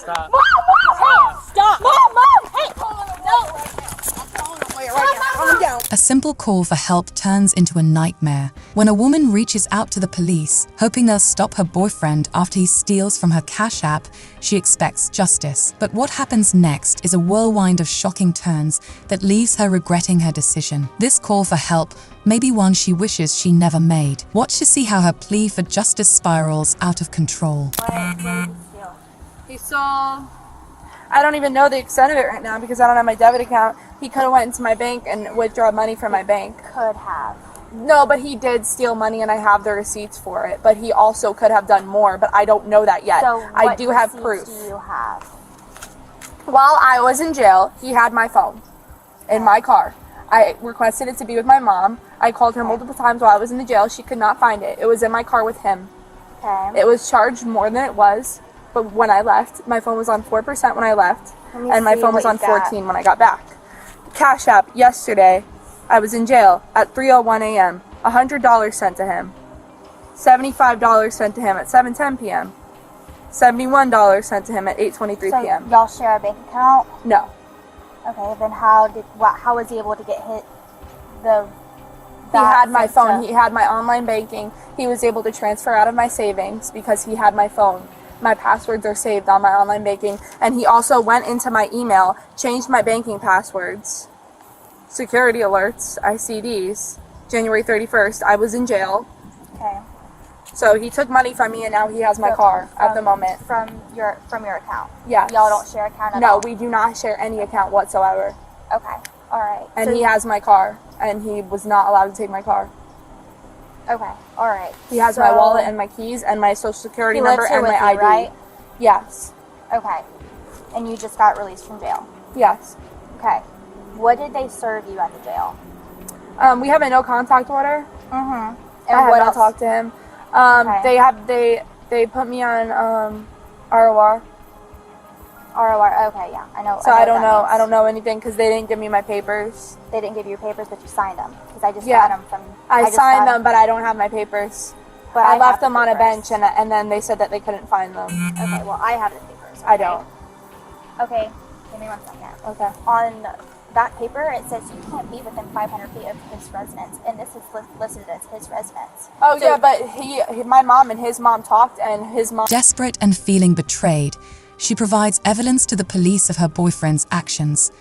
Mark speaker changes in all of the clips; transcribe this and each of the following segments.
Speaker 1: Stop.
Speaker 2: Mom! Hey! Stop! Mom! Hey! No!
Speaker 3: Calm down.
Speaker 4: A simple call for help turns into a nightmare when a woman reaches out to the police, hoping they'll stop her boyfriend after he steals from her Cash App. She expects justice. But what happens next is a whirlwind of shocking turns that leaves her regretting her decision. This call for help may be one she wishes she never made. Watch to see how her plea for justice spirals out of control.
Speaker 5: He saw... I don't even know the extent of it right now because I don't have my debit account. He could have went into my bank and withdraw money from my bank.
Speaker 2: Could have.
Speaker 5: No, but he did steal money and I have the receipts for it. But he also could have done more, but I don't know that yet.
Speaker 2: So
Speaker 5: I do have proof.
Speaker 2: What do you have?
Speaker 5: While I was in jail, he had my phone in my car. I requested it to be with my mom. I called her multiple times while I was in the jail. She could not find it. It was in my car with him.
Speaker 2: Okay.
Speaker 5: It was charged more than it was. But when I left, my phone was on 4% when I left, and my phone was on 14 when I got back. Cash App, yesterday, I was in jail at 3:01 a.m. $100 sent to him. $75 sent to him at 7:10 p.m. $71 sent to him at 8:23 p.m.
Speaker 2: So y'all share a bank account?
Speaker 5: No.
Speaker 2: Okay, then how was he able to get hit
Speaker 5: He had my phone. He had my online banking. He was able to transfer out of my savings because he had my phone. My passwords are saved on my online banking, and he also went into my email, changed my banking passwords, security alerts, ICDs. January 31st, I was in jail.
Speaker 2: Okay.
Speaker 5: So he took money from me, and now he has my car at the moment.
Speaker 2: From your account?
Speaker 5: Yes.
Speaker 2: Y'all don't share account at all?
Speaker 5: No, we do not share any account whatsoever.
Speaker 2: Okay. All right.
Speaker 5: And
Speaker 2: so
Speaker 5: he has my car, and he was not allowed to take my car.
Speaker 2: Okay. All right.
Speaker 5: He has my wallet and my keys and my social security number and my ID.
Speaker 2: Right?
Speaker 5: Yes.
Speaker 2: Okay. And you just got released from jail?
Speaker 5: Yes.
Speaker 2: Okay. What did they serve you at the jail?
Speaker 5: We have a no contact order.
Speaker 2: Mm-hmm.
Speaker 5: And I have not talked to him.
Speaker 2: Okay.
Speaker 5: They put me on ROR.
Speaker 2: ROR. Okay, yeah, I know.
Speaker 5: So I don't know anything because they didn't give me my papers.
Speaker 2: They didn't give you your papers, but you signed them because I just got them from.
Speaker 5: I signed them, but I don't have my papers.
Speaker 2: But
Speaker 5: I left them on a bench, and then they said that they couldn't find them.
Speaker 2: Okay, well I have the papers. Okay?
Speaker 5: I don't.
Speaker 2: Okay, give me 1 second.
Speaker 5: Okay.
Speaker 2: On that paper, it says you can't be within 500 feet of his residence, and this is listed as his residence.
Speaker 5: Oh so, yeah, but my mom and his mom talked, and his mom.
Speaker 4: Desperate and feeling betrayed, she provides evidence to the police of her boyfriend's actions.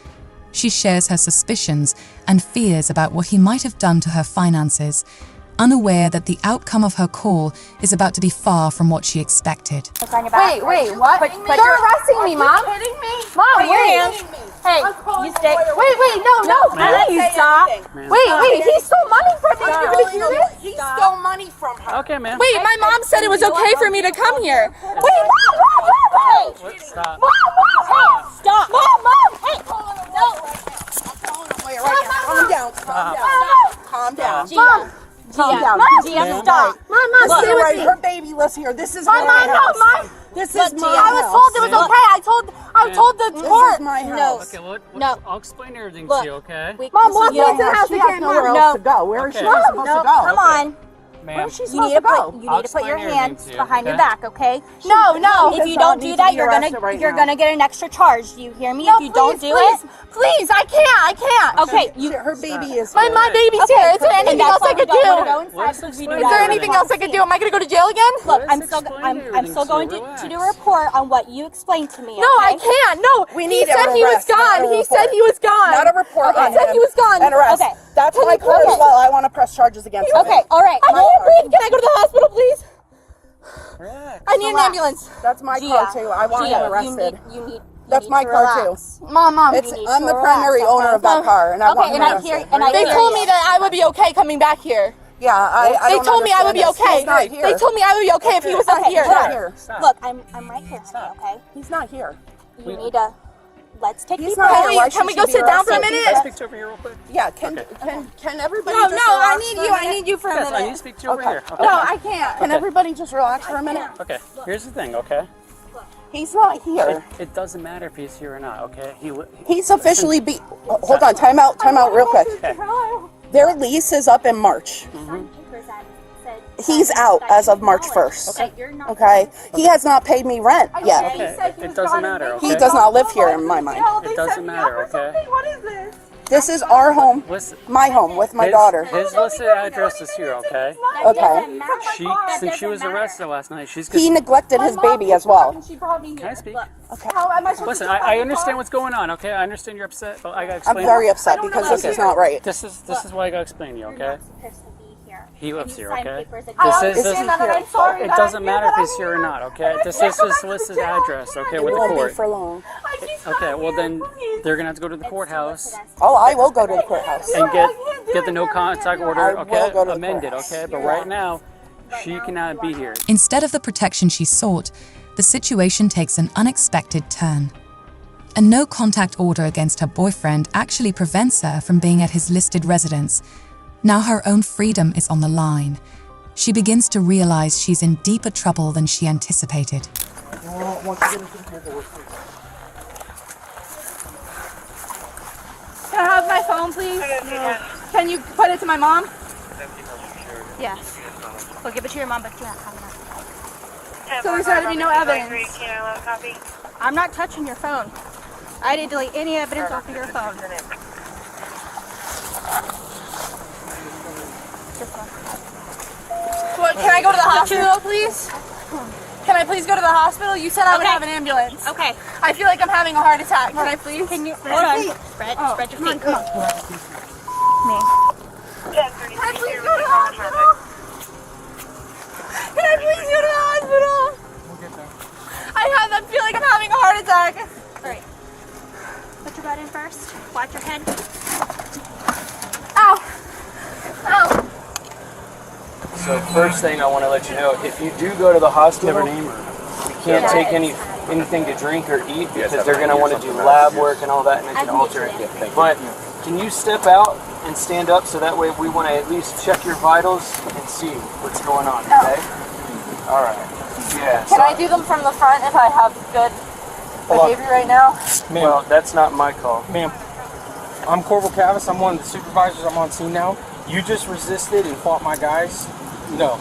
Speaker 4: She shares her suspicions and fears about what he might have done to her finances, unaware that the outcome of her call is about to be far from what she expected.
Speaker 5: Wait, what? You're arresting me, Mom.
Speaker 3: Are you kidding me?
Speaker 5: Mom,
Speaker 3: wait.
Speaker 2: Hey, you stay.
Speaker 5: Wait, no, please stop. Wait, he stole money from me. You're gonna do this?
Speaker 3: He stole money from her.
Speaker 1: Okay, man.
Speaker 5: Wait, my mom said it was okay for me to come here. Wait, Mom!
Speaker 1: Stop.
Speaker 5: Mom! Stop! Mom! Hey!
Speaker 3: Calm down. Calm down.
Speaker 5: Mom!
Speaker 2: Gia, stop.
Speaker 3: Mom, stay right. Her baby lives here. This is my house. This is my house.
Speaker 5: I was told it was okay. I told the court.
Speaker 3: This is my house.
Speaker 1: Okay,
Speaker 2: No.
Speaker 1: I'll explain everything to you, okay?
Speaker 5: Mom, walk me to the house
Speaker 3: She has
Speaker 5: again.
Speaker 3: nowhere else to go. Where is she supposed to go?
Speaker 2: Come on.
Speaker 1: Ma'am.
Speaker 3: Where is she
Speaker 2: You
Speaker 3: supposed
Speaker 2: need
Speaker 3: to
Speaker 2: to
Speaker 3: go?
Speaker 2: put your
Speaker 1: explain
Speaker 2: hands
Speaker 1: everything to you,
Speaker 2: behind your
Speaker 1: okay?
Speaker 2: back, okay?
Speaker 5: No.
Speaker 2: If you don't do that, you're gonna get an extra charge. Do you hear me? If you don't do it,
Speaker 5: Please, I can't.
Speaker 2: okay.
Speaker 3: Her baby is
Speaker 5: My baby's here. Is there anything else I could do?
Speaker 1: Let's
Speaker 5: Is there anything else I could do? Am I gonna go to jail again?
Speaker 2: Look, I'm
Speaker 1: Let's
Speaker 2: still
Speaker 1: explain
Speaker 2: going
Speaker 1: everything,
Speaker 2: to do a report on what you explained to me.
Speaker 5: No, I can't. No,
Speaker 3: We
Speaker 5: he
Speaker 3: need
Speaker 5: said
Speaker 3: an
Speaker 5: he was
Speaker 3: arrest, not
Speaker 5: gone.
Speaker 3: a
Speaker 5: He said he was gone.
Speaker 3: Not a report on
Speaker 5: He said
Speaker 3: him.
Speaker 5: he was gone.
Speaker 3: An arrest.
Speaker 2: Okay.
Speaker 3: That's my car as well. I want to press charges against him.
Speaker 2: Okay, all right.
Speaker 5: I can't breathe. Can I go to the hospital, please?
Speaker 1: Relax.
Speaker 5: I need an ambulance.
Speaker 3: That's my car too. I want him arrested.
Speaker 2: You need
Speaker 3: That's my car too.
Speaker 5: Mom.
Speaker 3: I'm the primary owner of that car, and I want him arrested.
Speaker 5: They told me that I would be okay coming back here.
Speaker 3: Yeah, I
Speaker 5: They
Speaker 3: don't
Speaker 5: told me I would be
Speaker 3: understand
Speaker 5: okay.
Speaker 3: this. He's not here.
Speaker 5: They told me I would be okay if he was not here.
Speaker 3: He's not here.
Speaker 2: Look, I'm right here, honey, okay?
Speaker 3: He's not here.
Speaker 2: You need to let's take
Speaker 3: He's
Speaker 2: these
Speaker 3: not
Speaker 2: breaks.
Speaker 3: here. Why
Speaker 5: Can we
Speaker 3: should
Speaker 5: go
Speaker 3: she be
Speaker 5: sit down for a
Speaker 3: arrested?
Speaker 5: minute?
Speaker 1: Can I speak to you over here real quick?
Speaker 3: Yeah, can everybody
Speaker 5: No,
Speaker 3: just
Speaker 5: I
Speaker 3: relax
Speaker 5: need
Speaker 3: for
Speaker 5: you.
Speaker 3: a
Speaker 5: I
Speaker 3: minute?
Speaker 5: need you for a
Speaker 1: Yes, I need to
Speaker 5: minute.
Speaker 1: speak to you over
Speaker 3: Okay.
Speaker 1: here. Okay.
Speaker 5: No, I can't.
Speaker 3: Can everybody just relax for a minute?
Speaker 1: Okay, here's the thing, okay?
Speaker 3: He's not here.
Speaker 1: It doesn't matter if he's here or not, okay?
Speaker 3: He's officially hold on, time out real quick.
Speaker 1: Okay.
Speaker 3: Their lease is up in March.
Speaker 2: Signed papers that said
Speaker 3: He's out as of March 1st. Okay? He has not paid me rent yet.
Speaker 1: Okay, it doesn't matter, okay?
Speaker 3: He does not live here in my mind.
Speaker 1: It doesn't matter, okay?
Speaker 5: What is this?
Speaker 3: This is our home,
Speaker 1: Listen,
Speaker 3: my home with my daughter.
Speaker 1: his listed address is here, okay?
Speaker 3: Okay.
Speaker 1: Since she was arrested last night, she's
Speaker 3: He
Speaker 1: gonna...
Speaker 3: neglected his baby as well.
Speaker 5: She brought me
Speaker 1: Can I speak?
Speaker 3: Okay.
Speaker 5: How am I supposed
Speaker 1: Listen,
Speaker 5: to
Speaker 1: I understand what's going on, okay? I understand you're upset, but I gotta
Speaker 3: I'm
Speaker 1: explain...
Speaker 3: very upset because this is not right.
Speaker 1: This is what I gotta explain to you, okay? He lives here, okay?
Speaker 5: I'm sorry.
Speaker 1: It doesn't matter if he's here or not, okay? This is his listed address, okay, with
Speaker 3: It
Speaker 1: the
Speaker 3: won't be
Speaker 1: court.
Speaker 3: for long.
Speaker 1: Okay, well then they're gonna have to go to the courthouse
Speaker 3: Oh, I will go to the courthouse.
Speaker 1: and get the no contact order,
Speaker 3: I will
Speaker 1: okay,
Speaker 3: go to the
Speaker 1: amended,
Speaker 3: courthouse.
Speaker 1: okay? But right now, she cannot be here.
Speaker 4: Instead of the protection she sought, the situation takes an unexpected turn. A no-contact order against her boyfriend actually prevents her from being at his listed residence. Now her own freedom is on the line. She begins to realize she's in deeper trouble than she anticipated.
Speaker 5: Can I have my phone, please? Can you put it to my mom?
Speaker 2: Yeah. We'll give it to your mom, but you don't have enough.
Speaker 5: So there's got to be no evidence.
Speaker 2: I'm not touching your phone. I didn't delete any evidence off of your phone.
Speaker 5: What, can I go to the hospital, please? Can I please go to the hospital? You said I would
Speaker 2: Okay.
Speaker 5: have an ambulance.
Speaker 2: Okay.
Speaker 5: I feel like I'm having a heart attack. Can I please?
Speaker 2: Can you
Speaker 5: Hold on.
Speaker 2: spread your feet? Come on.
Speaker 5: Can I please go to the hospital? Can I please go to the hospital? I feel like I'm having a heart attack.
Speaker 2: All right. Put your butt in first. Watch your head.
Speaker 5: Ow. Ow.
Speaker 6: So first thing I want to let you know, if you do go to the hospital, you can't take anything to drink or eat because they're going to want to do lab work and all that and it can alter it. But can you step out and stand up so that way we want to at least check your vitals and see what's going on, okay? All right. Yeah.
Speaker 5: Can I do them from the front if I have good behavior right now?
Speaker 6: Well, that's not my call.
Speaker 7: Ma'am, I'm Corporal Cavis. I'm one of the supervisors. I'm on scene now. You just resisted and fought my guys. No.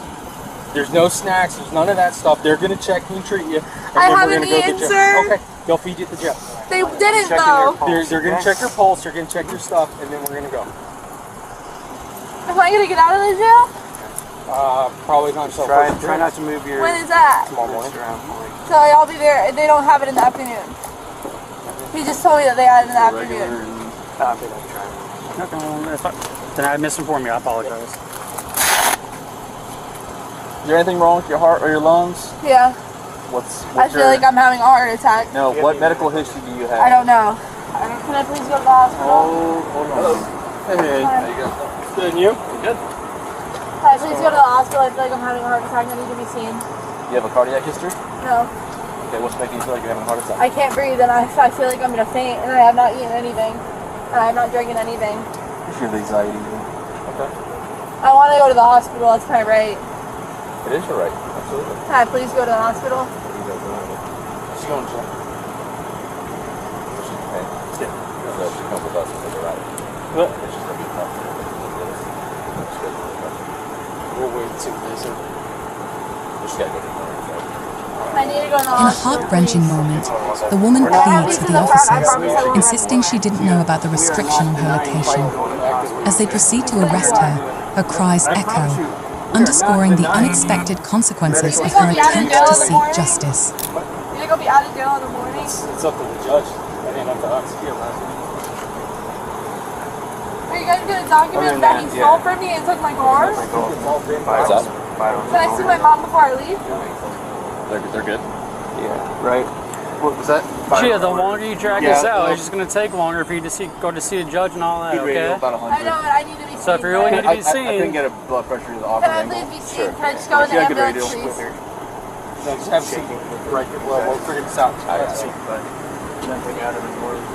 Speaker 7: There's no snacks. There's none of that stuff. They're going to check you and treat you. And
Speaker 5: I
Speaker 7: then
Speaker 5: haven't
Speaker 7: we're gonna go
Speaker 5: eaten,
Speaker 7: get
Speaker 5: sir.
Speaker 7: Okay. They'll feed you at the jail.
Speaker 5: They didn't
Speaker 6: Checking
Speaker 5: though.
Speaker 6: your pulse.
Speaker 7: They're going to check your pulse. They're going to check your stuff. And then we're going to go.
Speaker 5: Am I gonna get out of the jail?
Speaker 7: Probably not until
Speaker 6: Try not to move your
Speaker 5: When is that?
Speaker 7: tomorrow morning.
Speaker 6: around.
Speaker 5: So I'll be there. They don't have it in the afternoon. He just told me that they had it in the afternoon.
Speaker 1: Then I misinformed you, I apologize.
Speaker 6: Is there anything wrong with your heart or your lungs?
Speaker 5: Yeah.
Speaker 6: What's
Speaker 5: I feel like I'm having a heart attack.
Speaker 6: No, what medical history do you have?
Speaker 5: I don't know. Can I please go to the hospital?
Speaker 6: Oh, hold on. Hey, how you go?
Speaker 7: Good, and you?
Speaker 6: Good.
Speaker 5: Can I please go to the hospital? I feel like I'm having a heart attack. I need to be seen.
Speaker 6: You have a cardiac history?
Speaker 5: No.
Speaker 6: Okay, what's making you feel like you're having a heart attack?
Speaker 5: I can't breathe and I feel like I'm gonna faint and I have not eaten anything. And I have not drinking anything.
Speaker 6: It's your anxiety. Okay.
Speaker 5: I want to go to the hospital. That's my right.
Speaker 6: It is your right. Absolutely.
Speaker 5: Can I please go to the hospital?
Speaker 6: She's going to jail. Hey. Yeah. So she comes with us and take her out.
Speaker 1: What?
Speaker 6: It's just going to be tough.
Speaker 7: We'll wait and see what they say.
Speaker 6: We just got to go to the
Speaker 5: I need to go to the
Speaker 4: In a
Speaker 5: hospital.
Speaker 4: heart-wrenching moment, the woman pleads with the officers, insisting she didn't know about the restriction on her location. As they proceed to arrest her, her cries echo, underscoring the unexpected consequences of her attempt to seek justice.
Speaker 5: You think I'll be out of jail in the morning?
Speaker 7: It's up to the judge. That ain't up to us.
Speaker 5: Are you guys gonna document that he stole from me and took my car?
Speaker 6: What's up?
Speaker 5: Can I see my mom before I leave?
Speaker 6: They're good? Yeah. Right. What was that?
Speaker 1: Gee, the longer you drag this
Speaker 6: Yeah,
Speaker 1: out,
Speaker 6: well-
Speaker 1: it's just going to take longer for you to go to see a judge and all that, okay?
Speaker 6: About 100.
Speaker 5: I know, but I need to be seen.
Speaker 1: So if you really need to be
Speaker 6: I couldn't
Speaker 1: seen,
Speaker 6: get a blood pressure to the
Speaker 5: Can
Speaker 6: offer
Speaker 5: I
Speaker 6: angle.
Speaker 5: please be seen? Can I just go in the ambulance, please?
Speaker 7: No, just have a seat. Right. Well, we'll figure this out. Have a seat.
Speaker 6: Nothing out of the morning.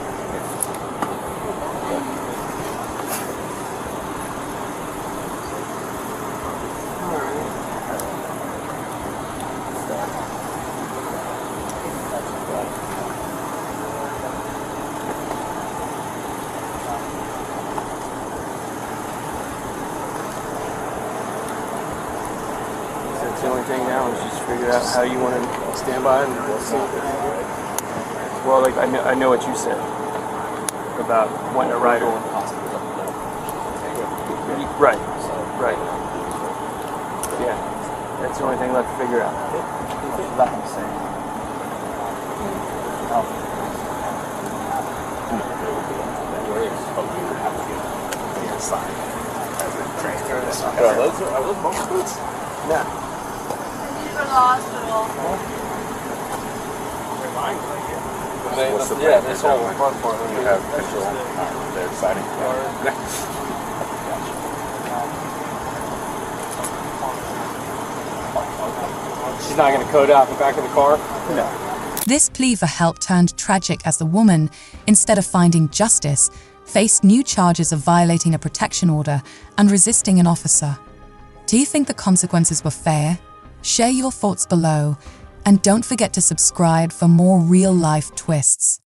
Speaker 6: figure out how you want to stand by and we'll see. Well, like I know what you said about when a rider. Right. Right. Yeah. That's the only thing left to figure out. Are those bumper boots? Yeah.
Speaker 5: These are the hospital.
Speaker 7: Yeah, this whole front part when you have official, they're exciting. She's not going to code out the back of the car? No.
Speaker 4: This plea for help turned tragic as the woman, instead of finding justice, faced new charges of violating a protection order and resisting an officer. Do you think the consequences were fair? Share your thoughts below, and don't forget to subscribe for more real-life twists.